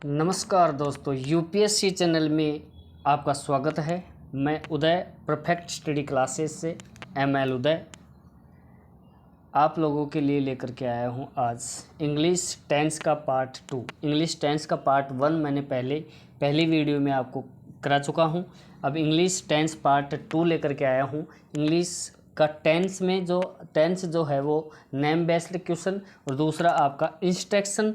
नमस्कार दोस्तों, UPSC channel में आपका स्वागत है। मैं उदय परफेक्ट स्टडी क्लासेस से एमएल उदय आप लोगों के लिए लेकर के आया हूं आज इंग्लिश टेंस का पार्ट 2। इंग्लिश टेंस का पार्ट 1 मैंने पहली वीडियो में आपको करा चुका हूं। अब इंग्लिश टेंस पार्ट 2 लेकर के आया हूं। इंग्लिश का टेंस में जो है वो नेम बेस्ड क्वेश्चन और दूसरा आपका इंस्ट्रक्शन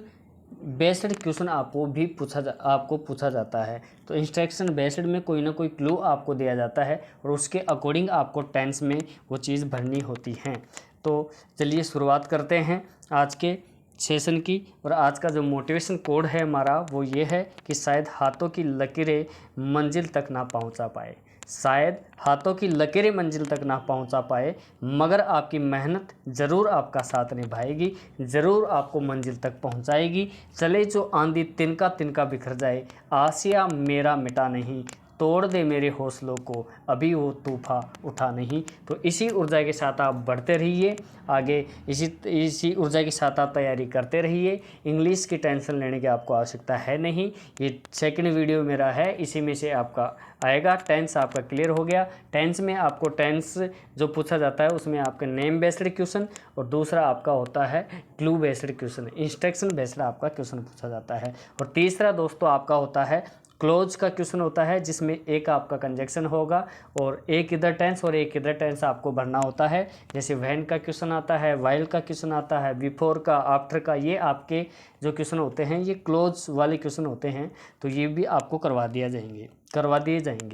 बेस्ड क्वेश्चन आपको पूछा जाता है। तो इंस्ट्रक्शन बेस्ड में कोई ना कोई क्लू आपको दिया जाता है और उसके अकॉर्डिंग आपको टेंस में वो चीज़ भरनी होती हैं। तो चलिए शुरुआत करते हैं आज के सेशन की। और आज का जो मोटिवेशन कोड है हमारा वो ये है कि शायद हाथों की लकीरें मंजिल तक ना पहुंचा पाए, शायद हाथों की लकीरें मंजिल तक ना पहुंचा पाए, मगर आपकी मेहनत ज़रूर आपका साथ निभाएगी, ज़रूर आपको मंजिल तक पहुंचाएगी। चले जो आंधी तिनका तिनका बिखर जाए, आसिया मेरा मिटा नहीं, तोड़ दे मेरे हौसलों को, अभी वो तूफा उठा नहीं। तो इसी ऊर्जा के साथ आप बढ़ते रहिए आगे, इसी ऊर्जा के साथ आप तैयारी करते रहिए। इंग्लिश की टेंशन लेने की आपको आवश्यकता है नहीं। ये सेकंड वीडियो मेरा है, इसी में से आपका आएगा। टेंस आपका क्लियर हो गया। टेंस में आपको टेंस जो पूछा जाता है उसमें आपका नेम बेस्ड क्वेश्चन और दूसरा आपका होता है clue based question, instruction based आपका क्वेश्चन पूछा जाता है। और तीसरा दोस्तों आपका होता है क्लोज का क्वेश्चन होता है, जिसमें एक आपका कंजक्शन होगा और एक इधर टेंस और एक इधर टेंस आपको भरना होता है। जैसे व्हेन का क्वेश्चन आता है, व्हाइल का क्वेश्चन आता है, बिफोर का, आफ्टर का, ये आपके जो क्वेश्चन होते हैं ये क्लोज वाले क्वेश्चन होते हैं। तो ये भी आपको करवा दिए जाएंगे।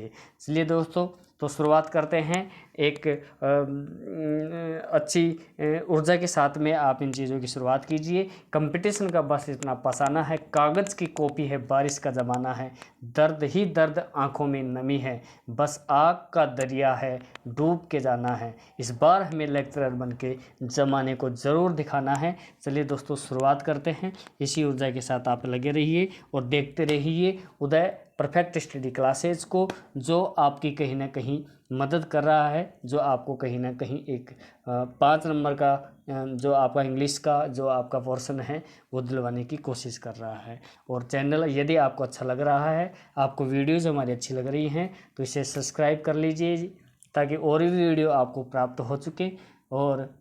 इसलिए दोस्तों तो शुरुआत करते हैं। एक अच्छी ऊर्जा के साथ में आप इन चीज़ों की शुरुआत कीजिए। कंपटीशन का बस इतना पसाना है, कागज़ की कॉपी है, बारिश का ज़माना है, दर्द ही दर्द आंखों में नमी है, बस आग का दरिया है, डूब के जाना है, इस बार हमें लेक्चरर बन के ज़माने को ज़रूर दिखाना है। चलिए दोस्तों शुरुआत करते हैं। इसी ऊर्जा के साथ आप लगे रहिए और देखते रहिए उदय परफेक्ट स्टडी क्लासेज को, जो आपकी कहीं ना कहीं मदद कर रहा है, जो आपको कहीं ना कहीं एक 5 नंबर का जो आपका इंग्लिश का जो आपका पोर्शन है वो दिलवाने की कोशिश कर रहा है। और चैनल यदि आपको अच्छा लग रहा है, आपको वीडियोज़ हमारी अच्छी लग रही हैं, तो इसे सब्सक्राइब कर लीजिए ताकि और भी वीडियो आपको प्राप्त हो चुके। और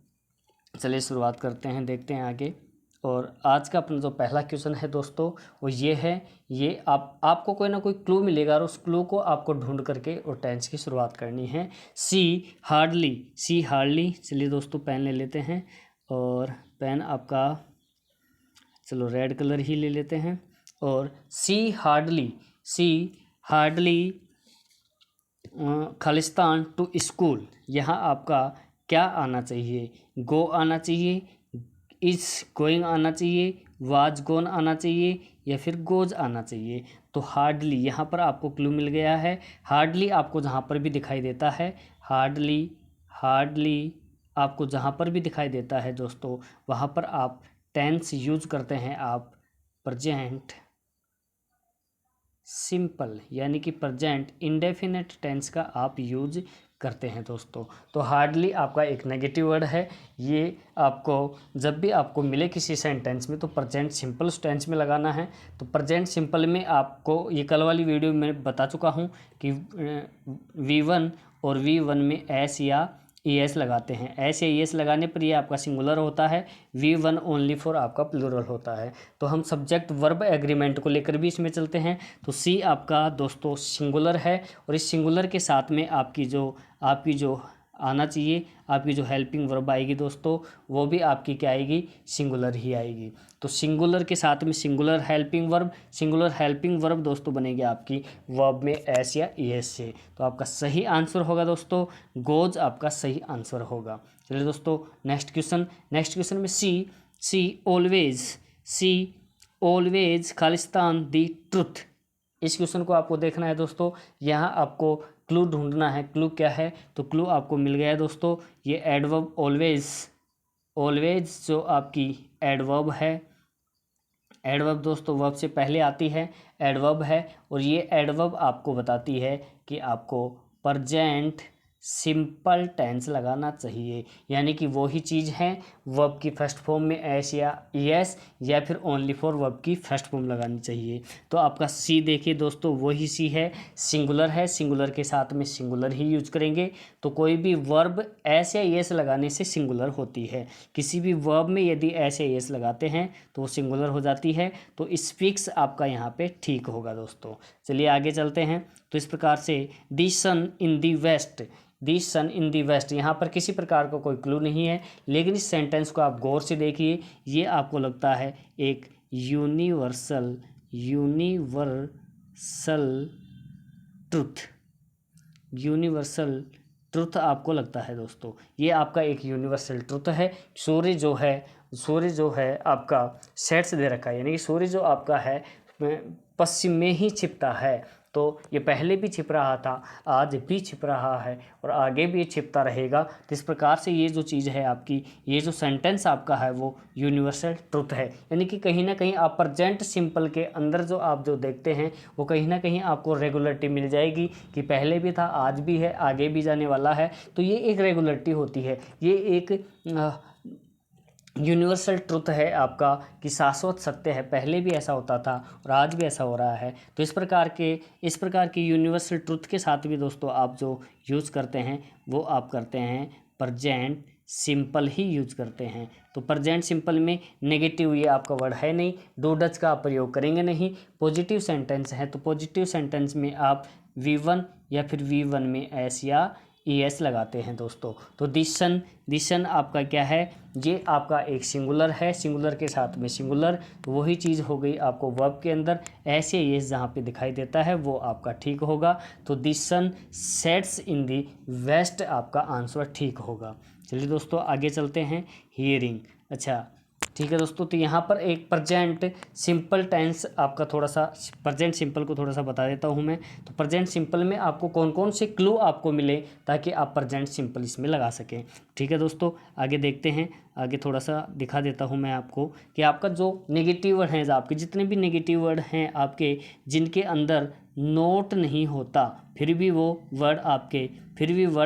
चलिए शुरुआत करते हैं, देखते हैं आगे। और आज का अपना जो पहला क्वेश्चन है दोस्तों वो ये है, ये आपको कोई ना कोई क्लू मिलेगा और उस क्लू को आपको ढूंढ करके और टेंस की शुरुआत करनी है। सी हार्डली। चलिए दोस्तों पेन ले लेते हैं और पेन आपका चलो रेड कलर ही ले लेते हैं। और सी हार्डली खालिस्तान टू स्कूल, यहाँ आपका क्या आना चाहिए? गो आना चाहिए, इज गोइंग आना चाहिए, वाज गोन आना चाहिए या फिर गोज आना चाहिए? तो हार्डली यहाँ पर आपको क्लू मिल गया है। हार्डली आपको जहाँ पर भी दिखाई देता है, हार्डली आपको जहाँ पर भी दिखाई देता है दोस्तों, वहाँ पर आप टेंस यूज करते हैं। आप प्रेजेंट सिंपल यानी कि प्रेजेंट इंडेफिनिट टेंस का आप यूज करते हैं दोस्तों। तो हार्डली आपका एक नेगेटिव वर्ड है। ये आपको जब भी आपको मिले किसी सेंटेंस में तो प्रेजेंट सिंपल उस टेंस में लगाना है। तो प्रेजेंट सिंपल में आपको ये कल वाली वीडियो में बता चुका हूँ कि V1 और V1 में एस या ES लगाते हैं। एस या ES लगाने पर ये आपका सिंगुलर होता है, V1 ओनली फॉर आपका प्लूरल होता है। तो हम सब्जेक्ट वर्ब एग्रीमेंट को लेकर भी इसमें चलते हैं। तो सी आपका दोस्तों सिंगुलर है और इस सिंगुलर के साथ में आपकी जो आना चाहिए, आपकी जो हेल्पिंग वर्ब आएगी दोस्तों वो भी आपकी क्या आएगी? सिंगुलर ही आएगी। तो सिंगुलर के साथ में सिंगुलर हेल्पिंग वर्ब दोस्तों बनेगी आपकी वर्ब में एस या ES से। तो आपका सही आंसर होगा दोस्तों गोज, आपका सही आंसर होगा। चलिए दोस्तों नेक्स्ट क्वेश्चन में सी ऑलवेज खालिस्तान दी ट्रुथ, इस क्वेश्चन को आपको देखना है दोस्तों। यहाँ आपको क्लू ढूंढना है। क्लू क्या है? तो क्लू आपको मिल गया है दोस्तों, ये एडवर्ब ऑलवेज जो आपकी एडवर्ब है, एडवर्ब दोस्तों वर्ब से पहले आती है, एडवर्ब है। और ये एडवर्ब आपको बताती है कि आपको प्रेजेंट सिंपल टेंस लगाना चाहिए, यानी कि वही चीज़ है वर्ब की फर्स्ट फॉर्म में एस या एस या फिर ओनली फॉर वर्ब की फर्स्ट फॉर्म लगानी चाहिए। तो आपका सी देखिए दोस्तों, वही सी है, सिंगुलर है, सिंगुलर के साथ में सिंगुलर ही यूज करेंगे। तो कोई भी वर्ब एस या एस लगाने से सिंगुलर होती है। किसी भी वर्ब में यदि एस या एस लगाते हैं तो वो सिंगुलर हो जाती है। तो स्पीक्स आपका यहाँ पे ठीक होगा दोस्तों। चलिए आगे चलते हैं। तो इस प्रकार से दी सन इन the waste, the sun in the waste, यहाँ पर किसी प्रकार का कोई क्लू नहीं है, लेकिन इस सेंटेंस को आप गौर से देखिए। ये आपको लगता है एक यूनिवर्सल ट्रुथ, यूनिवर्सल ट्रुथ आपको लगता है दोस्तों। ये आपका एक यूनिवर्सल ट्रुथ है। सूर्य जो है आपका सेट्स दे रखा है, यानी कि सूर्य जो आपका है पश्चिम में ही छिपता है। तो ये पहले भी छिप रहा था, आज भी छिप रहा है और आगे भी छिपता रहेगा। तो इस प्रकार से ये जो चीज़ है आपकी, ये जो सेंटेंस आपका है वो यूनिवर्सल ट्रुथ है। यानी कि कहीं ना कहीं आप प्रेजेंट सिंपल के अंदर जो आप जो देखते हैं वो कहीं ना कहीं आपको रेगुलरिटी मिल जाएगी कि पहले भी था, आज भी है, आगे भी जाने वाला है। तो ये एक रेगुलरिटी होती है, ये एक यूनिवर्सल ट्रुथ है आपका कि शाश्वत सत्य है, पहले भी ऐसा होता था और आज भी ऐसा हो रहा है। तो इस प्रकार के यूनिवर्सल ट्रुथ के साथ भी दोस्तों आप जो यूज़ करते हैं वो आप करते हैं प्रेजेंट सिंपल ही यूज करते हैं। तो प्रेजेंट सिंपल में नेगेटिव ये आपका वर्ड है नहीं, डू डच का आप प्रयोग करेंगे नहीं। पॉजिटिव सेंटेंस है तो पॉजिटिव सेंटेंस में आप V1 या फिर V1 में एस या ES लगाते हैं दोस्तों। तो दिशन आपका क्या है, ये आपका एक सिंगुलर है, सिंगुलर के साथ में सिंगुलर, तो वही चीज़ हो गई आपको वर्ब के अंदर ऐसे ES जहाँ पे दिखाई देता है वो आपका ठीक होगा। तो the sun sets in the west आपका आंसर ठीक होगा। चलिए दोस्तों आगे चलते हैं। हियरिंग, अच्छा ठीक है दोस्तों। तो यहाँ पर एक प्रेजेंट सिंपल टेंस आपका थोड़ा सा, प्रेजेंट सिंपल को थोड़ा सा बता देता हूँ मैं। तो प्रेजेंट सिंपल में आपको कौन कौन से क्लू आपको मिले ताकि आप प्रेजेंट सिंपल इसमें लगा सकें। ठीक है दोस्तों आगे देखते हैं। आगे थोड़ा सा दिखा देता हूँ मैं आपको कि आपका जो नेगेटिव वर्ड हैं, आपके जितने भी नेगेटिव वर्ड हैं आपके, जिनके अंदर नोट नहीं होता फिर भी वर्ड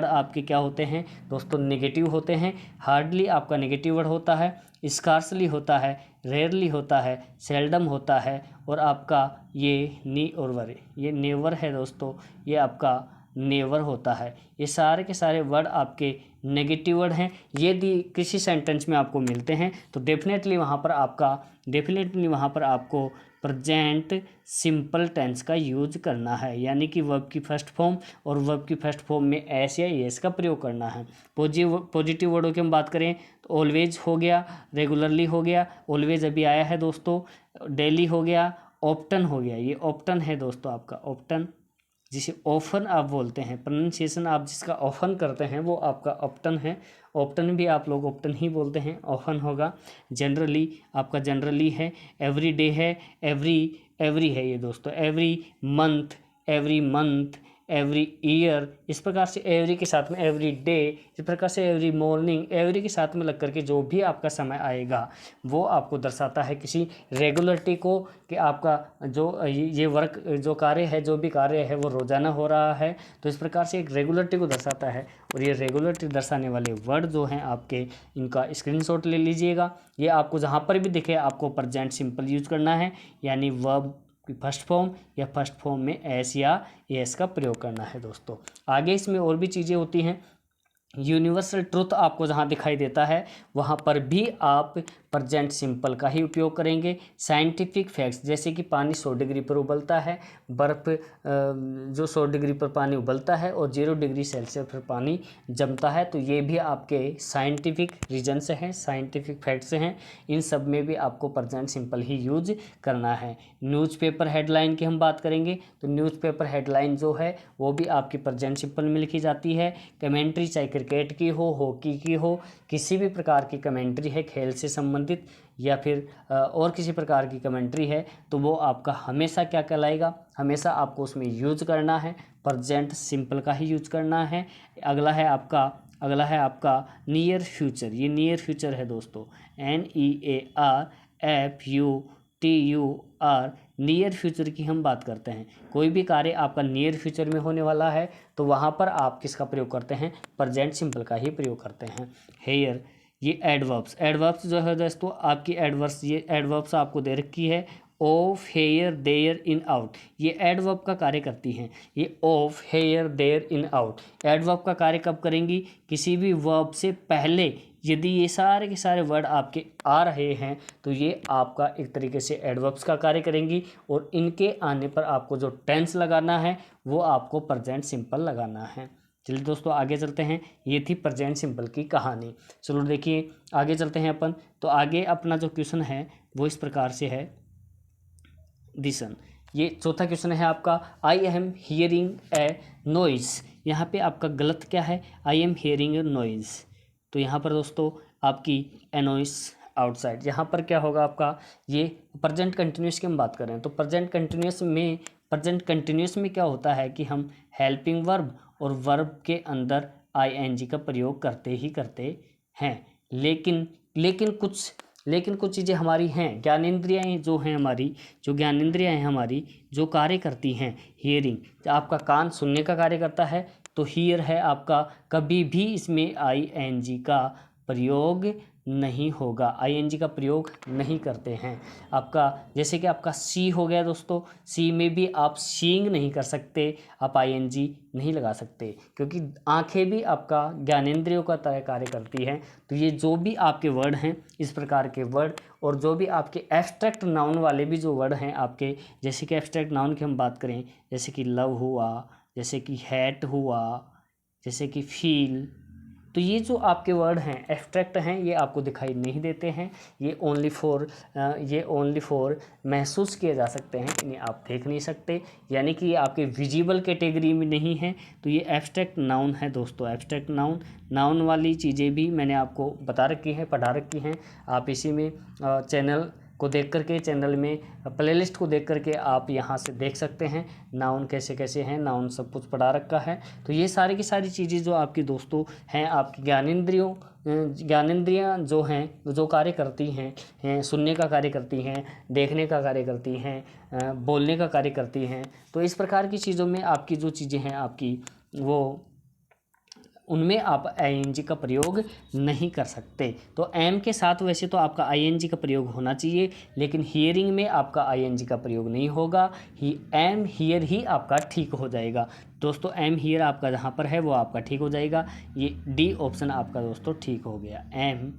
आपके क्या होते हैं दोस्तों, नेगेटिव होते हैं। हार्डली आपका नेगेटिव वर्ड होता है, स्कार्सली होता है, रेयरली होता है, सेल्डम होता है, और आपका ये नी और वर, ये नेवर है दोस्तों, ये आपका नेवर होता है। ये सारे के सारे वर्ड आपके नेगेटिव वर्ड हैं। यदि किसी सेंटेंस में आपको मिलते हैं तो डेफिनेटली वहाँ पर आपको प्रेजेंट सिंपल टेंस का यूज करना है, यानी कि वर्ब की फर्स्ट फॉर्म और वर्ब की फर्स्ट फॉर्म में एस या एस का प्रयोग करना है। पॉजिटिव वर्डों की हम बात करें तो ऑलवेज हो गया, रेगुलरली हो गया, ऑलवेज अभी आया है दोस्तों, डेली हो गया, ऑप्टन हो गया, ये ऑप्टन है दोस्तों आपका, ऑप्टन जिसे ऑफन आप बोलते हैं, प्रोनाउंसिएशन आप जिसका ऑफन करते हैं वो आपका ऑप्टन है। ऑप्टन भी आप लोग ऑप्टन ही बोलते हैं, ऑफन होगा। जनरली आपका जनरली है, एवरी डे है, एवरी है ये दोस्तों, एवरी मंथ, एवरी ईयर, इस प्रकार से एवरी के साथ में एवरी डे, इस प्रकार से एवरी मॉर्निंग, एवरी के साथ में लग करके जो भी आपका समय आएगा वो आपको दर्शाता है किसी रेगुलरिटी को, कि आपका जो ये वर्क जो कार्य है, जो भी कार्य है वो रोज़ाना हो रहा है। तो इस प्रकार से एक रेगुलरिटी को दर्शाता है। और ये रेगुलरिटी दर्शाने वाले वर्ड जो हैं आपके, इनका स्क्रीनशॉट ले लीजिएगा। ये आपको जहाँ पर भी दिखे आपको प्रेजेंट सिंपल यूज करना है, यानी वर्ब फर्स्ट फॉर्म या फर्स्ट फॉर्म में एस या एस का प्रयोग करना है दोस्तों। आगे इसमें और भी चीज़ें होती हैं। यूनिवर्सल ट्रुथ आपको जहाँ दिखाई देता है वहाँ पर भी आप प्रेजेंट सिंपल का ही उपयोग करेंगे। साइंटिफिक फैक्ट्स, जैसे कि पानी 100 डिग्री पर उबलता है, बर्फ़ जो 100 डिग्री पर पानी उबलता है और 0 डिग्री सेल्सियस पर पानी जमता है, तो ये भी आपके साइंटिफिक रीजन्स हैं, साइंटिफिक फैक्ट्स हैं। इन सब में भी आपको प्रेजेंट सिंपल ही यूज करना है। न्यूज़पेपर हेडलाइन की हम बात करेंगे तो न्यूज़पेपर हेडलाइन जो है वो भी आपकी प्रेजेंट सिंपल में लिखी जाती है। कमेंट्री चाहे क्रिकेट की हो, हॉकी की हो, किसी भी प्रकार की कमेंट्री है खेल से संबंधित या फिर और किसी प्रकार की कमेंट्री है, तो वो आपका हमेशा क्या कहलाएगा, हमेशा आपको उसमें यूज करना है, प्रेजेंट सिंपल का ही यूज करना है। अगला है आपका नियर फ्यूचर। ये नियर फ्यूचर है दोस्तों, NEARFUTUR, नियर फ्यूचर की हम बात करते हैं, कोई भी कार्य आपका नियर फ्यूचर में होने वाला है तो वहाँ पर आप किसका प्रयोग करते हैं, प्रेजेंट सिंपल का ही प्रयोग करते हैं। हेयर, ये एडवर्ब्स जो है दोस्तों आपकी ये एडवर्ब्स आपको दे रखी है, of, here, there, in, out, ये एडवर्ब का कार्य करती हैं। ये of, here, there, in, out adverb का कार्य कब करेंगी, किसी भी वर्ब से पहले यदि ये सारे के सारे वर्ड आपके आ रहे हैं तो ये आपका एक तरीके से एडवर्ब्स का कार्य करेंगी, और इनके आने पर आपको जो टेंस लगाना है वो आपको प्रेजेंट सिंपल लगाना है। चलिए दोस्तों आगे चलते हैं, ये थी प्रेजेंट सिंपल की कहानी। चलो देखिए आगे चलते हैं अपन। तो आगे अपना जो क्वेश्चन है वो इस प्रकार से है, दिसन। ये चौथा क्वेश्चन है आपका, आई एम हियरिंग ए नॉइज़। यहाँ पे आपका गलत क्या है, आई एम हियरिंग ए नॉइज़। तो यहाँ पर दोस्तों आपकी ए नॉइस आउटसाइड, यहाँ पर क्या होगा आपका, ये प्रेजेंट कंटिन्यूस की हम बात कर रहे हैं। तो प्रेजेंट कंटिन्यूस में क्या होता है कि हम हेल्पिंग वर्ब और वर्ब के अंदर आईएनजी का प्रयोग करते ही करते हैं। लेकिन कुछ चीज़ें हमारी हैं, ज्ञानेंद्रियाँ जो हैं हमारी, जो ज्ञानेंद्रियाँ हैं हमारी जो कार्य करती हैं, हियरिंग, आपका कान सुनने का कार्य करता है, तो हियर है आपका, कभी भी इसमें आईएनजी का प्रयोग नहीं होगा, आईएनजी का प्रयोग नहीं करते हैं। आपका जैसे कि आपका सी हो गया दोस्तों, सी में भी आप सीइंग नहीं कर सकते, आप आईएनजी नहीं लगा सकते, क्योंकि आंखें भी आपका ज्ञानेंद्रियों का तरह कार्य करती हैं। तो ये जो भी आपके वर्ड हैं इस प्रकार के वर्ड, और जो भी आपके एब्स्ट्रैक्ट नाउन वाले भी जो वर्ड हैं आपके, जैसे कि एब्स्ट्रैक्ट नाउन की हम बात करें, जैसे कि लव हुआ, जैसे कि हैट हुआ, जैसे कि फील, तो ये जो आपके वर्ड हैं एब्स्ट्रैक्ट हैं, ये आपको दिखाई नहीं देते हैं, ये ओनली फॉर महसूस किए जा सकते हैं, इन्हें आप देख नहीं सकते, यानी कि ये आपके विजिबल कैटेगरी में नहीं है। तो ये एब्स्ट्रैक्ट नाउन है दोस्तों, एब्स्ट्रैक्ट नाउन वाली चीज़ें भी मैंने आपको बता रखी हैं, पढ़ा रखी हैं। आप इसी में चैनल को देख करके, चैनल में प्लेलिस्ट को देख करके आप यहाँ से देख सकते हैं नाउन कैसे कैसे हैं, नाउन सब कुछ पढ़ा रखा है। तो ये सारी की सारी चीज़ें जो आपकी दोस्तों हैं, आपकी ज्ञानेंद्रियाँ जो हैं, जो कार्य करती हैं, सुनने का कार्य करती हैं, देखने का कार्य करती हैं, बोलने का कार्य करती हैं। तो इस प्रकार की चीज़ों में आपकी जो चीज़ें हैं आपकी, वो उनमें आप आईएनजी का प्रयोग नहीं कर सकते। तो एम के साथ वैसे तो आपका आईएनजी का प्रयोग होना चाहिए, लेकिन हियरिंग में आपका आईएनजी का प्रयोग नहीं होगा, एम हियर ही आपका ठीक हो जाएगा दोस्तों। एम हियर आपका जहाँ पर है वो आपका ठीक हो जाएगा। ये डी ऑप्शन आपका दोस्तों ठीक हो गया, एम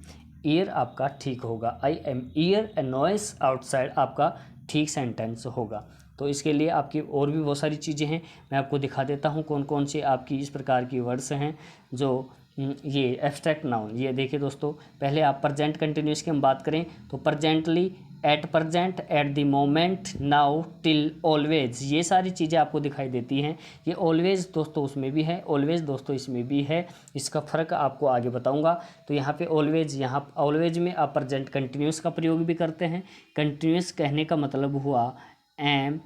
ईयर आपका ठीक होगा, I am year A noise outside आपका ठीक सेंटेंस होगा। तो इसके लिए आपकी और भी बहुत सारी चीज़ें हैं, मैं आपको दिखा देता हूँ कौन कौन से आपकी इस प्रकार की वर्ड्स हैं जो ये एब्स्ट्रैक्ट नाउन। ये देखिए दोस्तों, पहले आप प्रेजेंट कंटिन्यूस की हम बात करें तो presently, at present, at the moment, now, till, always, ये सारी चीज़ें आपको दिखाई देती हैं। ये ऑलवेज दोस्तों उसमें भी है, ऑलवेज दोस्तों इसमें भी है, इसका फ़र्क आपको आगे बताऊंगा। तो यहाँ पे ऑलवेज, यहाँ ऑलवेज में आप प्रेजेंट कंटिन्यूस का प्रयोग भी करते हैं। कंटिन्यूस कहने का मतलब हुआ एम,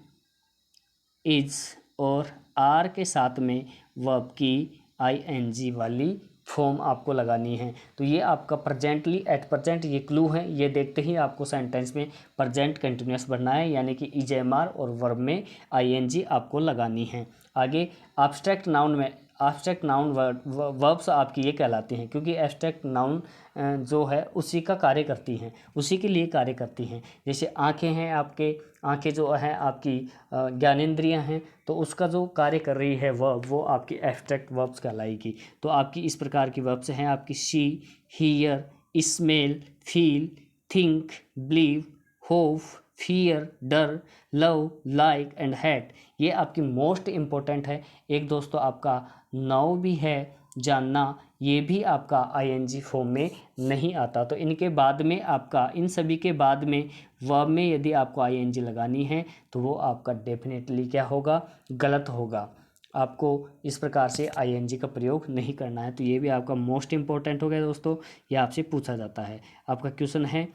इज और आर के साथ में वर्ब की आईएनजी वाली फॉर्म आपको लगानी है। तो ये आपका प्रेजेंटली, एट प्रेजेंट, ये क्लू है, ये देखते ही आपको सेंटेंस में प्रेजेंट कंटिन्यूस बनना है, यानी कि इजेएमआर और वर्ब में आईएनजी आपको लगानी है। आगे एब्स्ट्रैक्ट नाउन में, एब्स्ट्रैक्ट नाउन वर्ब्स आपकी ये कहलाती हैं, क्योंकि एब्स्ट्रैक्ट नाउन जो है उसी का कार्य करती हैं, उसी के लिए कार्य करती हैं। जैसे आंखें हैं आपके, आंखें जो हैं आपकी ज्ञानेंद्रियां हैं, तो उसका जो कार्य कर रही है वर्ब, वो आपकी एब्स्ट्रैक्ट वर्ब्स कहलाएगी। तो आपकी इस प्रकार की वर्ब्स हैं आपकी see, hear, smell, feel, think, believe, hope, fear, डर, लव, लाइक एंड हेट। ये आपकी मोस्ट इम्पोर्टेंट है। एक दोस्तों आपका नाउ भी है, जानना, ये भी आपका आईएनजी फॉर्म में नहीं आता। तो इनके बाद में आपका, इन सभी के बाद में वर्ब में यदि आपको आईएनजी लगानी है तो वो आपका डेफिनेटली क्या होगा, गलत होगा। आपको इस प्रकार से आईएनजी का प्रयोग नहीं करना है। तो ये भी आपका मोस्ट इम्पोर्टेंट हो गया दोस्तों, ये आपसे पूछा जाता है। आपका क्वेश्चन है,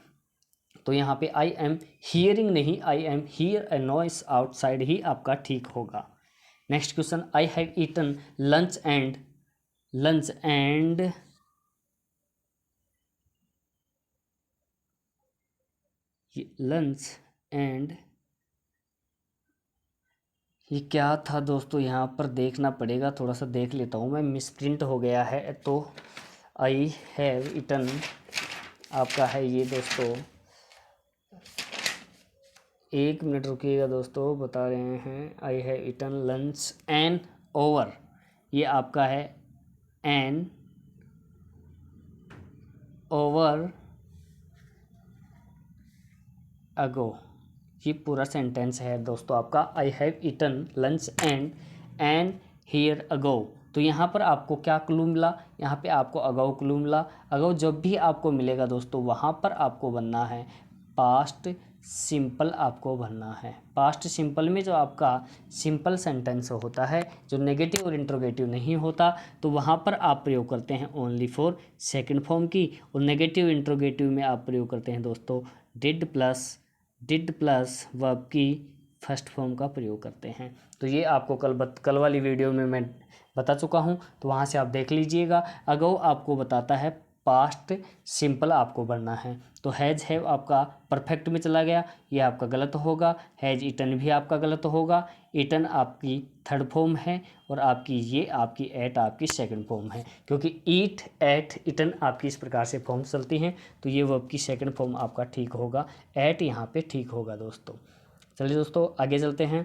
तो यहाँ पे आई एम हियरिंग नहीं, I am hear a noise outside ही आपका ठीक होगा। Next question, I have eaten lunch and lunch and ये क्या था दोस्तों, यहाँ पर देखना पड़ेगा, थोड़ा सा देख लेता हूँ मैं, मिसप्रिंट हो गया है। तो आई हैव ईटन आपका है ये दोस्तों, एक मिनट रुकिएगा दोस्तों, बता रहे हैं। I have eaten lunch an over, ये आपका है एन ओवर अगो, ये पूरा सेंटेंस है दोस्तों आपका। I have eaten lunch and here ago. तो यहाँ पर आपको क्या क्लू मिला, यहाँ पे आपको अगो क्लू मिला। अगो जब भी आपको मिलेगा दोस्तों, वहाँ पर आपको बनना है पास्ट सिंपल, आपको भरना है पास्ट सिंपल में। जो आपका सिंपल सेंटेंस होता है, जो नेगेटिव और इंट्रोगेटिव नहीं होता, तो वहाँ पर आप प्रयोग करते हैं ओनली फॉर सेकंड फॉर्म की, और नेगेटिव इंट्रोगेटिव में आप प्रयोग करते हैं दोस्तों डिड प्लस वर्ब की फर्स्ट फॉर्म का प्रयोग करते हैं। तो ये आपको कल वाली वीडियो में मैं बता चुका हूँ, तो वहाँ से आप देख लीजिएगा। अगो आपको बताता है पास्ट सिंपल आपको बनना है। तो हैज़ हैव आपका परफेक्ट में चला गया, ये आपका गलत होगा। हैज़ ईटन भी आपका गलत होगा। ईटन आपकी थर्ड फॉर्म है, और आपकी ये आपकी एट आपकी सेकंड फॉर्म है, क्योंकि ईट एट ईटन आपकी इस प्रकार से फॉर्म चलती हैं। तो ये वर्ब की सेकंड फॉर्म आपका ठीक होगा, एट यहाँ पे ठीक होगा दोस्तों। चलिए दोस्तों आगे चलते हैं।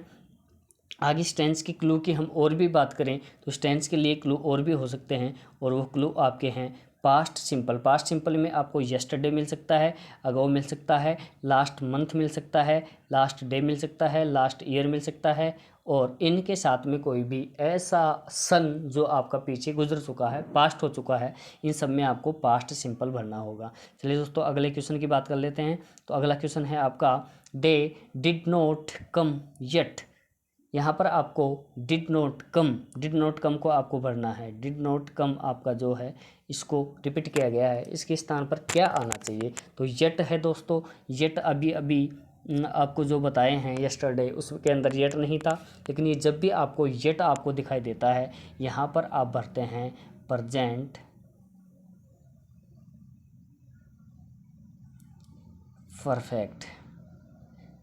आगे स्टेंस की क्लू की हम और भी बात करें, तो स्टेंस के लिए क्लू और भी हो सकते हैं, और वो क्लू आपके हैं पास्ट सिंपल। पास्ट सिंपल में आपको यस्टरडे मिल सकता है, अगो मिल सकता है, लास्ट मंथ मिल सकता है, लास्ट डे मिल सकता है, लास्ट ईयर मिल सकता है, और इनके साथ में कोई भी ऐसा सन जो आपका पीछे गुजर चुका है, पास्ट हो चुका है, इन सब में आपको पास्ट सिंपल भरना होगा। चलिए दोस्तों अगले क्वेश्चन की बात कर लेते हैं। तो अगला क्वेश्चन है आपका they did not come yet. यहाँ पर आपको डिड नोट कम को आपको भरना है। डिड नोट कम आपका जो है, इसको रिपीट किया गया है, इसके स्थान पर क्या आना चाहिए, तो येट है दोस्तों। येट अभी आपको जो बताए हैं यस्टरडे, उसके अंदर येट नहीं था, लेकिन ये जब भी आपको येट आपको दिखाई देता है, यहाँ पर आप भरते हैं प्रेजेंट परफेक्ट।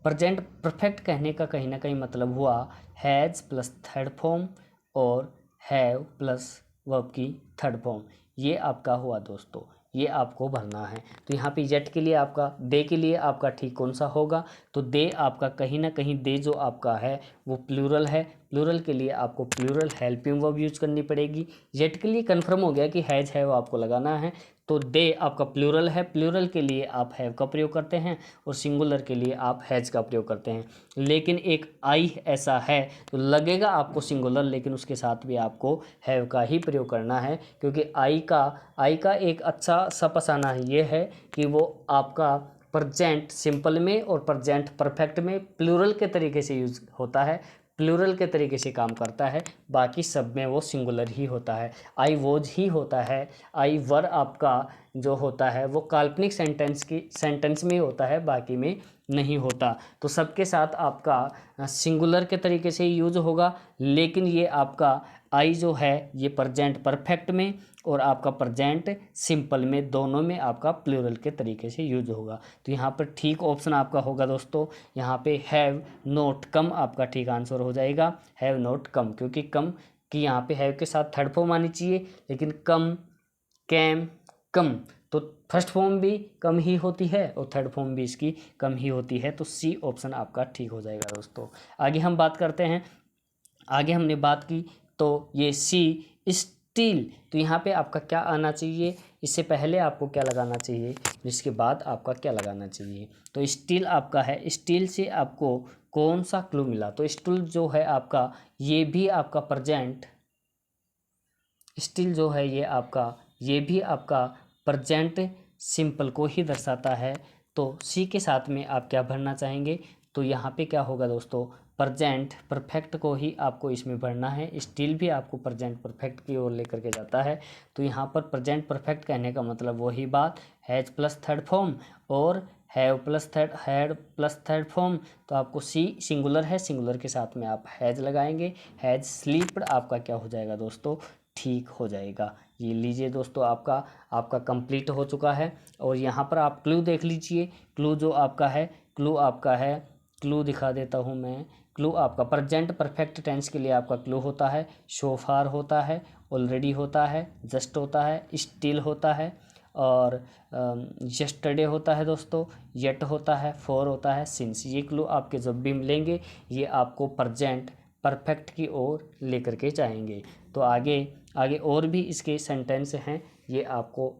प्रेजेंट परफेक्ट कहने का कहीं ना कहीं मतलब हुआ हैज़ प्लस थर्ड फॉर्म और हैव प्लस वर्ब की थर्ड फॉर्म, ये आपका हुआ दोस्तों, ये आपको भरना है। तो यहाँ पे जेट के लिए आपका, दे के लिए आपका ठीक कौन सा होगा, तो दे आपका कहीं ना कहीं दे जो आपका है वो प्लूरल है। प्लूरल के लिए आपको प्लूरल हेल्पिंग वर्ब यूज करनी पड़ेगी। जेट के लिए कंफर्म हो गया कि हैज़ है वो आपको लगाना है। तो दे आपका प्लूरल है, प्लूरल के लिए आप हैव का प्रयोग करते हैं, और सिंगुलर के लिए आप हैज़ का प्रयोग करते हैं। लेकिन एक आई ऐसा है तो लगेगा आपको सिंगुलर, लेकिन उसके साथ भी आपको हैव का ही प्रयोग करना है, क्योंकि आई का एक अच्छा सा पसाना ये है कि वो आपका प्रेजेंट सिंपल में और प्रेजेंट परफेक्ट में प्लूरल के तरीके से यूज होता है, प्लूरल के तरीके से काम करता है, बाकी सब में वो सिंगुलर ही होता है। आई वॉज ही होता है, आई वर आपका जो होता है वो काल्पनिक सेंटेंस में होता है, बाकी में नहीं होता। तो सबके साथ आपका सिंगुलर के तरीके से यूज होगा, लेकिन ये आपका आई जो है ये प्रेजेंट परफेक्ट में और आपका प्रेजेंट सिंपल में, दोनों में आपका प्लूरल के तरीके से यूज होगा। तो यहाँ पर ठीक ऑप्शन आपका होगा दोस्तों, यहाँ पे हैव नॉट कम आपका ठीक आंसर हो जाएगा, हैव नॉट कम, क्योंकि कम की यहाँ पे हैव के साथ थर्ड फॉर्म आनी चाहिए, लेकिन कम कैम कम, तो फर्स्ट फॉर्म भी कम ही होती है और थर्ड फॉर्म भी इसकी कम ही होती है। तो सी ऑप्शन आपका ठीक हो जाएगा दोस्तों। आगे हम बात करते हैं, आगे हमने बात की तो ये सी स्टील, तो यहाँ पे आपका क्या आना चाहिए, इससे पहले आपको क्या लगाना चाहिए, जिसके बाद आपका क्या लगाना चाहिए, तो स्टील आपका है। स्टील से आपको कौन सा क्लू मिला, तो स्टील जो है आपका ये भी आपका प्रेजेंट, स्टील जो है ये भी आपका प्रेजेंट सिंपल को ही दर्शाता है। तो सी के साथ में आप क्या भरना चाहेंगे, तो यहाँ पे क्या होगा दोस्तों, प्रेजेंट परफेक्ट को ही आपको इसमें भरना है। स्टिल भी आपको प्रेजेंट परफेक्ट की ओर लेकर के जाता है। तो यहाँ पर प्रेजेंट परफेक्ट कहने का मतलब वही बात, हैज़ प्लस थर्ड फॉर्म और हैव प्लस थर्ड फॉर्म। तो आपको सी सिंगुलर है, सिंगुलर के साथ में आप हैज़ लगाएंगे, हैज़ स्लीप्ड आपका क्या हो जाएगा दोस्तों, ठीक हो जाएगा। ये लीजिए दोस्तों आपका कंप्लीट हो चुका है। और यहाँ पर आप क्लू देख लीजिए, क्लू जो आपका है, क्लू आपका है क्लू दिखा देता हूँ मैं। क्लू आपका प्रेजेंट परफेक्ट टेंस के लिए आपका क्लू होता है सो फार होता है, ऑलरेडी होता है, जस्ट होता है, स्टिल होता है और यस्टरडे होता है दोस्तों, येट होता है, फॉर होता है, सिंस। ये क्लू आपके जब भी मिलेंगे ये आपको प्रेजेंट परफेक्ट की ओर लेकर के जाएंगे। तो आगे आगे और भी इसके सेंटेंस हैं, ये आपको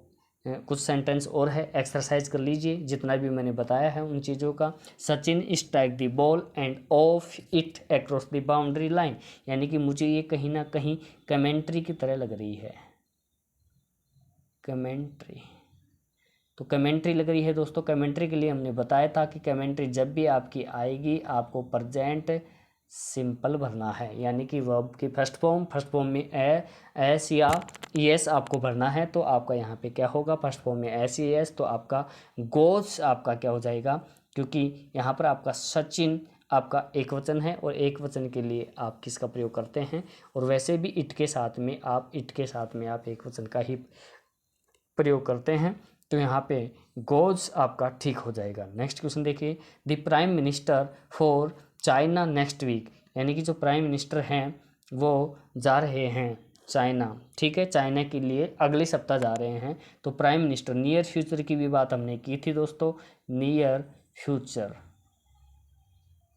कुछ सेंटेंस और है, एक्सरसाइज कर लीजिए जितना भी मैंने बताया है उन चीज़ों का। Sachin strike the ball end of it across the boundary line, यानी कि मुझे ये कहीं ना कहीं कमेंट्री की तरह लग रही है, कमेंट्री। तो कमेंट्री लग रही है दोस्तों। कमेंट्री के लिए हमने बताया था कि कमेंट्री जब भी आपकी आएगी आपको प्रेजेंट सिंपल भरना है, यानी कि वर्ब की फर्स्ट फॉर्म में एस या एस आपको भरना है। तो आपका यहाँ पे क्या होगा, फर्स्ट फॉर्म में एस या एस, तो आपका गोज आपका क्या हो जाएगा, क्योंकि यहाँ पर आपका सचिन आपका एक वचन है और एक वचन के लिए आप किसका प्रयोग करते हैं, और वैसे भी इट के साथ में आप एक वचन का ही प्रयोग करते हैं। तो यहाँ पे गोज आपका ठीक हो जाएगा। नेक्स्ट क्वेश्चन देखिए, the prime minister for China next week, यानी कि जो प्राइम मिनिस्टर हैं वो जा रहे हैं चाइना, ठीक है, चाइना के लिए अगले सप्ताह जा रहे हैं। तो प्राइम मिनिस्टर, नियर फ्यूचर की भी बात हमने की थी दोस्तों, नियर फ्यूचर।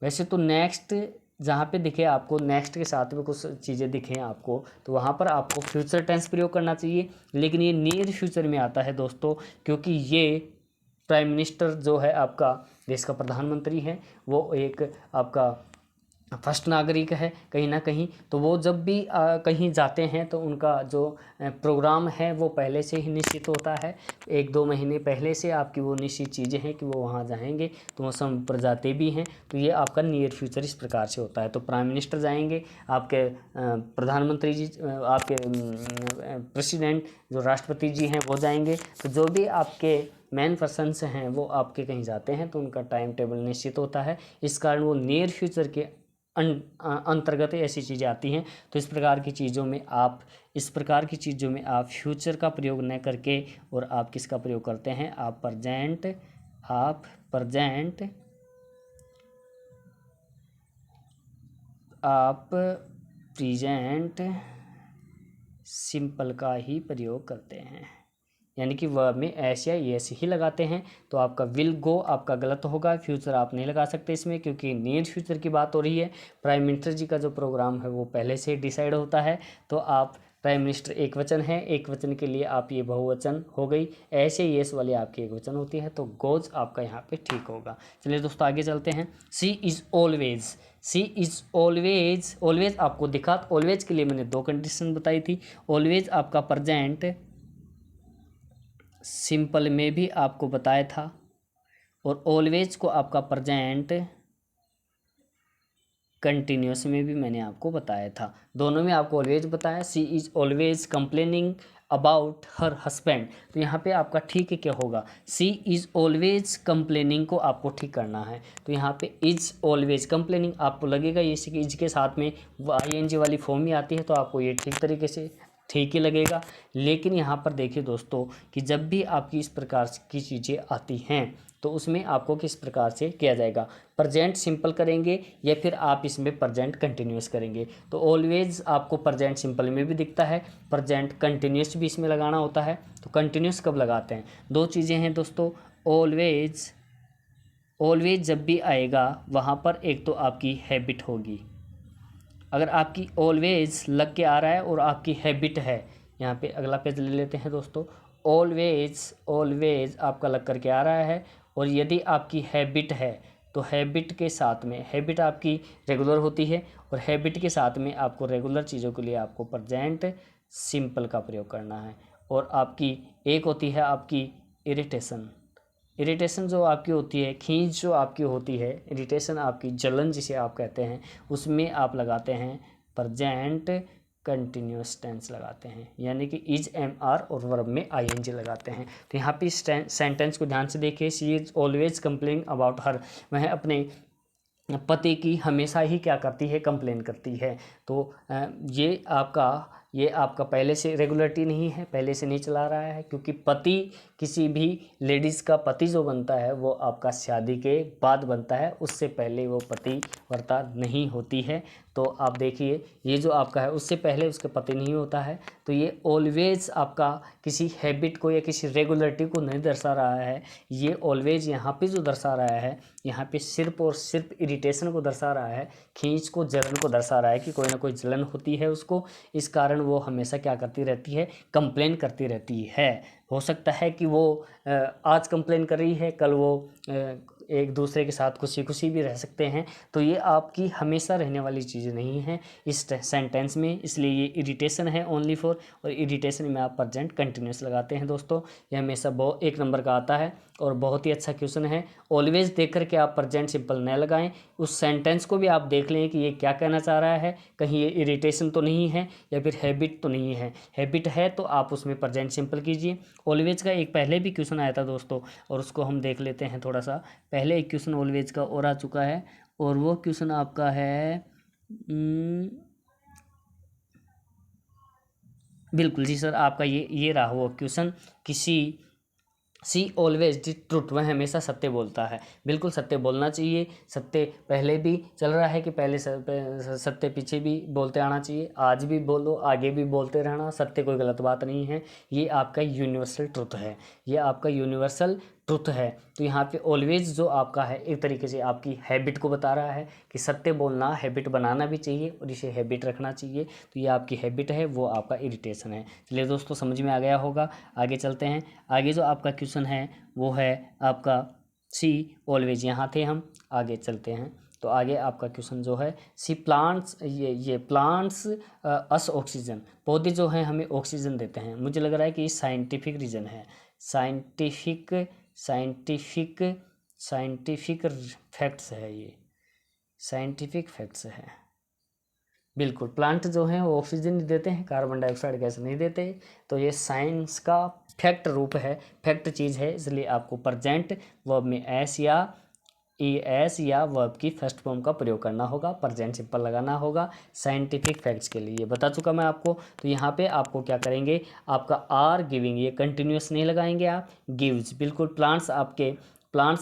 वैसे तो नेक्स्ट जहाँ पे दिखे आपको, नेक्स्ट के साथ में कुछ चीज़ें दिखें आपको, तो वहाँ पर आपको फ्यूचर टेंस प्रयोग करना चाहिए, लेकिन ये नियर फ्यूचर में आता है दोस्तों, क्योंकि ये प्राइम मिनिस्टर जो है आपका देश का प्रधानमंत्री है, वो एक आपका फर्स्ट नागरिक है कहीं ना कहीं। तो वो जब भी कहीं जाते हैं तो उनका जो प्रोग्राम है वो पहले से ही निश्चित होता है, 1-2 महीने पहले से आपकी वो निश्चित चीज़ें हैं कि वो वहाँ जाएंगे, तो वो समय पर जाते भी हैं। तो ये आपका नियर फ्यूचर इस प्रकार से होता है। तो प्राइम मिनिस्टर जाएंगे, आपके प्रधानमंत्री जी, आपके प्रेसिडेंट जो राष्ट्रपति जी हैं वो जाएंगे। तो जो भी आपके मेन पर्सन्स हैं वो आपके कहीं जाते हैं तो उनका टाइम टेबल निश्चित होता है, इस कारण वो नियर फ्यूचर के अंतर्गत ऐसी चीज़ें आती हैं। तो इस प्रकार की चीज़ों में आप फ्यूचर का प्रयोग न करके और आप किसका प्रयोग करते हैं, आप प्रेजेंट सिंपल का ही प्रयोग करते हैं, यानी कि वर्ब में एस या एस ही लगाते हैं। तो आपका विल गो आपका गलत होगा, फ्यूचर आप नहीं लगा सकते इसमें, क्योंकि नियर फ्यूचर की बात हो रही है। प्राइम मिनिस्टर जी का जो प्रोग्राम है वो पहले से डिसाइड होता है। तो आप प्राइम मिनिस्टर एक वचन है, एक वचन के लिए आप ये बहुवचन हो गई, ऐसे येस वाली आपकी एक वचन होती है, तो गोज आपका यहाँ पे ठीक होगा। चलिए दोस्तों आगे चलते हैं। सी इज़ ऑलवेज आपको दिखा, ऑलवेज के लिए मैंने 2 कंडीशन बताई थी। ऑलवेज आपका प्रेजेंट सिंपल में भी आपको बताया था, और ऑलवेज को आपका प्रेजेंट कंटिन्यूस में भी मैंने आपको बताया था, दोनों में आपको ऑलवेज बताया। She is always complaining about her husband, तो यहाँ पे आपका ठीक है क्या होगा, सी इज़ ऑलवेज कंप्लेनिंग को आपको ठीक करना है। तो यहाँ पे इज़ ऑलवेज कंप्लेनिंग आपको लगेगा ये कि इज के साथ में ING वाली फॉर्म में आती है, तो आपको ये ठीक तरीके से ठीक ही लगेगा। लेकिन यहाँ पर देखिए दोस्तों कि जब भी आपकी इस प्रकार की चीज़ें आती हैं तो उसमें आपको किस प्रकार से किया जाएगा, प्रेजेंट सिंपल करेंगे या फिर आप इसमें प्रेजेंट कंटिन्यूस करेंगे। तो ऑलवेज आपको प्रेजेंट सिंपल में भी दिखता है, प्रेजेंट कंटिन्यूस भी इसमें लगाना होता है। तो कंटिन्यूस कब लगाते हैं, 2 चीज़ें हैं दोस्तों। ऑलवेज जब भी आएगा वहाँ पर एक तो आपकी हैबिट होगी, अगर आपकी ऑलवेज लग के आ रहा है और आपकी हैबिट है, यहाँ पे अगला पेज ले लेते हैं दोस्तों। ऑलवेज आपका लग करके आ रहा है, और यदि आपकी हैबिट है तो हैबिट के साथ में, हैबिट आपकी रेगुलर होती है, और हैबिट के साथ में आपको रेगुलर चीज़ों के लिए आपको प्रेजेंट सिंपल का प्रयोग करना है। और आपकी एक होती है आपकी इरिटेशन जो आपकी होती है, खींच जो आपकी होती है, इरिटेशन आपकी जलन जिसे आप कहते हैं, उसमें आप लगाते हैं प्रेजेंट कंटिन्यूस टेंस लगाते हैं, यानी कि इज MR और वर्ब में ING लगाते हैं। तो यहाँ पे सेंटेंस को ध्यान से देखिए, she is always complaining about हर, वह अपने पति की हमेशा ही क्या करती है, कंप्लेन करती है। तो ये आपका ये आपका पहले से रेगुलरिटी नहीं है, पहले से नहीं चला रहा है, क्योंकि पति किसी भी लेडीज़ का पति जो बनता है वो आपका शादी के बाद बनता है, उससे पहले वो पति वर्ता नहीं होती है। तो आप देखिए ये जो आपका है उससे पहले उसका पति नहीं होता है, तो ये ऑलवेज आपका किसी हैबिट को या किसी रेगुलरिटी को नहीं दर्शा रहा है। ये ऑलवेज यहाँ पे जो दर्शा रहा है, यहाँ पे सिर्फ और सिर्फ इरिटेशन को दर्शा रहा है, खींच को, जलन को दर्शा रहा है कि कोई ना कोई जलन होती है उसको, इस कारण वो हमेशा क्या करती रहती है, कंप्लेन करती रहती है। हो सकता है कि वो आज कंप्लेन कर रही है, कल वो एक दूसरे के साथ खुशी खुशी भी रह सकते हैं। तो ये आपकी हमेशा रहने वाली चीज़ नहीं है इस सेंटेंस में, इसलिए ये इरिटेशन है ओनली फॉर, और इरिटेशन में आप प्रेजेंट कंटिन्यूस लगाते हैं दोस्तों। ये हमेशा बहुत 1 नंबर का आता है और बहुत ही अच्छा क्वेश्चन है। ऑलवेज देख करके आप प्रेजेंट सिंपल न लगाएं, उस सेंटेंस को भी आप देख लें कि ये क्या कहना चाह रहा है, कहीं ये इरिटेशन तो नहीं है या फिर हैबिट तो नहीं है। हैबिट है तो आप उसमें प्रेजेंट सिंपल कीजिए। ऑलवेज का एक पहले भी क्वेश्चन आया था दोस्तों, और उसको हम देख लेते हैं थोड़ा सा। पहले एक क्वेश्चन ऑलवेज का और आ चुका है, और वो क्वेश्चन आपका है बिल्कुल जी सर, आपका ये रहा वो क्वेश्चन, किसी सी ऑलवेज द ट्रुथ, वह हमेशा सत्य बोलता है। बिल्कुल सत्य बोलना चाहिए, सत्य पहले भी चल रहा है कि पहले सत्य पीछे भी बोलते आना चाहिए, आज भी बोलो, आगे भी बोलते रहना, सत्य कोई गलत बात नहीं है। ये आपका यूनिवर्सल ट्रुथ है, ये आपका यूनिवर्सल ट्रुथ है। तो यहाँ पे ऑलवेज जो आपका है एक तरीके से आपकी हैबिट को बता रहा है कि सत्य बोलना हैबिट बनाना भी चाहिए और इसे हैबिट रखना चाहिए। तो ये आपकी हैबिट है, वो आपका इरिटेशन है। चलिए दोस्तों समझ में आ गया होगा, आगे चलते हैं। आगे जो आपका क्वेश्चन है वो है आपका सी ऑलवेज, यहाँ थे हम, आगे चलते हैं। तो आगे आपका क्वेश्चन जो है सी प्लांट्स, ये प्लांट्स अस ऑक्सीजन, पौधे जो हैं हमें ऑक्सीजन देते हैं। मुझे लग रहा है कि ये साइंटिफिक रीजन है, साइंटिफिक फैक्ट्स है, ये साइंटिफिक फैक्ट्स है। बिल्कुल, प्लांट जो हैं वो ऑक्सीजन नहीं देते हैं, कार्बन डाइऑक्साइड गैस नहीं देते। तो ये साइंस का फैक्ट रूप है, फैक्ट चीज़ है, इसलिए आपको प्रेजेंट वर्ब में एस या वर्ब की फर्स्ट फॉर्म का प्रयोग करना होगा, प्रेजेंट सिंपल लगाना होगा साइंटिफिक फैक्ट्स के लिए। बता चुका मैं आपको। तो यहाँ पे आपको क्या करेंगे, आपका आर गिविंग, ये कंटिन्यूस नहीं लगाएंगे आप, गिव्स। बिल्कुल, प्लांट्स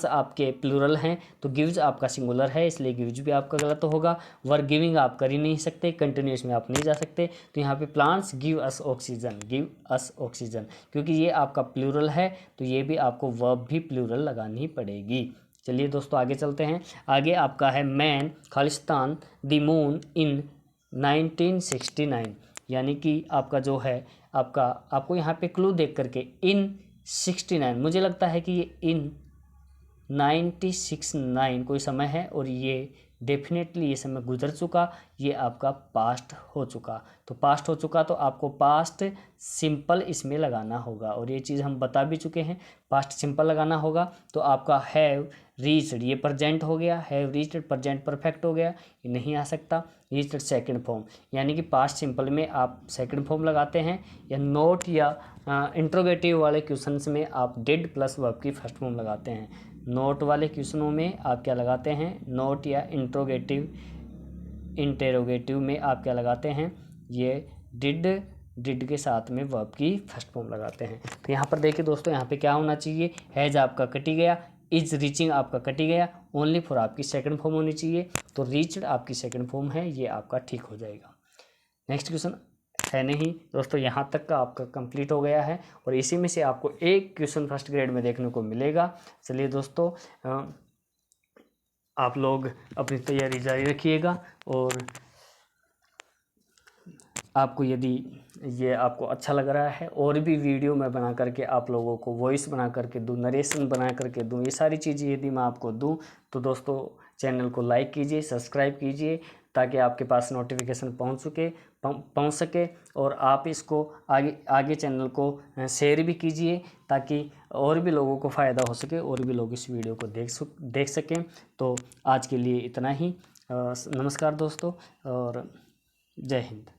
आपके प्लूरल हैं, तो गिव्स आपका सिंगुलर है, इसलिए गिव्स भी आपका गलत होगा। वर्ब गिविंग आप कर ही नहीं सकते, कंटिन्यूस में आप नहीं जा सकते। तो यहाँ पे प्लांट्स गिव अस ऑक्सीजन, क्योंकि ये आपका प्लूरल है, तो ये भी आपको वर्ब भी प्लूरल लगानी पड़ेगी। चलिए दोस्तों आगे चलते हैं। आगे आपका है man Khalistan the moon in 1969, यानी कि आपका जो है आपको यहाँ पे क्लू देख करके इन 69, मुझे लगता है कि ये इन 1969 कोई समय है, और ये डेफिनेटली ये समय गुजर चुका, ये आपका पास्ट हो चुका। तो पास्ट हो चुका तो आपको पास्ट सिंपल इसमें लगाना होगा, और ये चीज़ हम बता भी चुके हैं, पास्ट सिंपल लगाना होगा। तो आपका हैव रीच्ड, ये प्रेजेंट हो गया, हैव रीच्ड प्रेजेंट परफेक्ट हो गया, ये नहीं आ सकता। रीच्ड सेकंड फॉर्म, यानी कि पास्ट सिंपल में आप सेकंड फॉर्म लगाते हैं, या नोट या इंट्रोगेटिव वाले क्वेश्चंस में आप डिड प्लस वर्ब की फर्स्ट फॉर्म लगाते हैं। नोट वाले क्वेश्चनों में आप क्या लगाते हैं, नोट या इंटेरोगेटिव में आप क्या लगाते हैं, ये डिड के साथ में वर्ब की फर्स्ट फॉर्म लगाते हैं। तो यहाँ पर देखिए दोस्तों, यहाँ पे क्या होना चाहिए, हैज़ आपका कटी गया, इज रीचिंग आपका कटी गया, ओनली फॉर आपकी सेकंड फॉर्म होनी चाहिए। तो रीच्ड आपकी सेकंड फॉर्म है, ये आपका ठीक हो जाएगा। नेक्स्ट क्वेश्चन है नहीं दोस्तों, यहाँ तक का आपका कंप्लीट हो गया है, और इसी में से आपको एक क्वेश्चन फर्स्ट ग्रेड में देखने को मिलेगा। चलिए दोस्तों, आप लोग अपनी तैयारी जारी रखिएगा, और आपको यदि ये आपको अच्छा लग रहा है, और भी वीडियो मैं बना करके आप लोगों को वॉइस बना करके दूँ, नरेशन बना करके दूँ, ये सारी चीज़ें यदि मैं आपको दूँ, तो दोस्तों चैनल को लाइक कीजिए, सब्सक्राइब कीजिए, ताकि आपके पास नोटिफिकेशन पहुंच सके, और आप इसको आगे चैनल को शेयर भी कीजिए, ताकि और भी लोगों को फ़ायदा हो सके, और भी लोग इस वीडियो को देख सकें। तो आज के लिए इतना ही। नमस्कार दोस्तों, और जय हिंद।